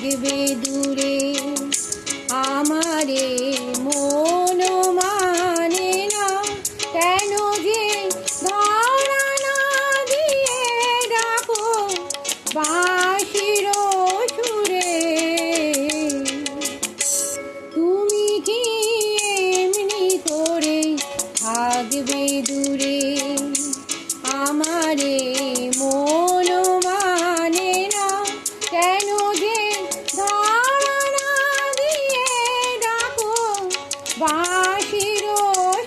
থাকবে দূরে। আমারে মন মানে না কেন যে ধরা না দিয়ে ডাকো বাঁশির সুরে। তুমি কি এমনি করে থাকবে দূরে। আমারে মন মানে না কেন যে ধরা না দিয়ে ডাকো বাঁশির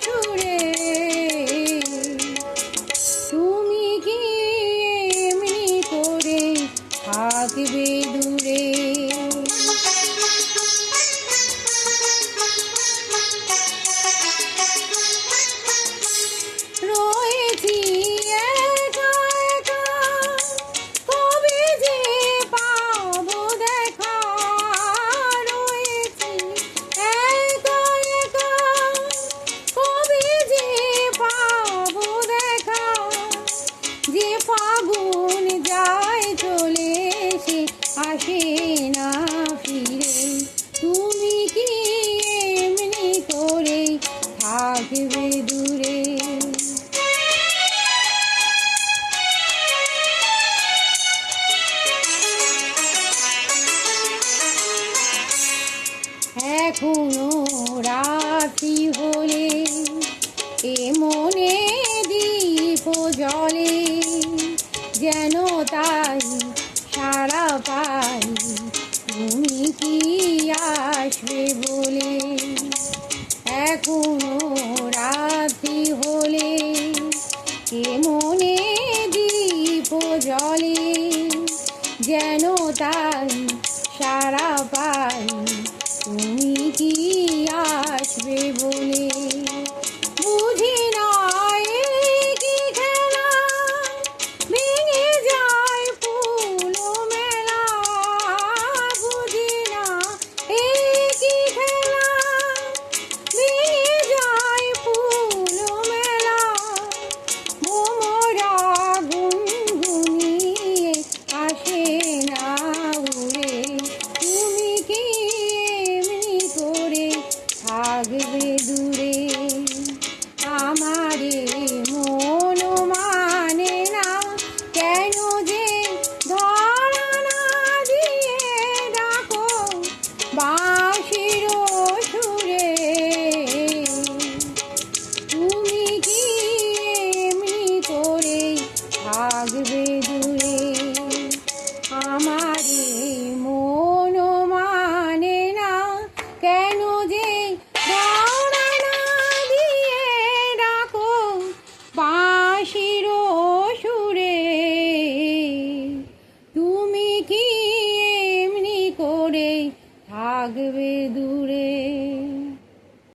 সুরে। তুমি কি এমনি করে থাকবে দূরে। রয়েছি একা একা কবে যে পাবো দেখা। রয়েছি একা একা কবে যে পাবো দেখা। যে ফাগুন যায় চলে সে আসে না ফিরে। তুমি কি এমনি করে থাকবে দূরে। এখনো রাত্রি হলে এ মনে দীপ জ্বলে যেন তাই সাড়া পাই তুমি কি আসবে বলে। এখনো রাত্রি হলে এ মনে দীপ জ্বলে যেন তাই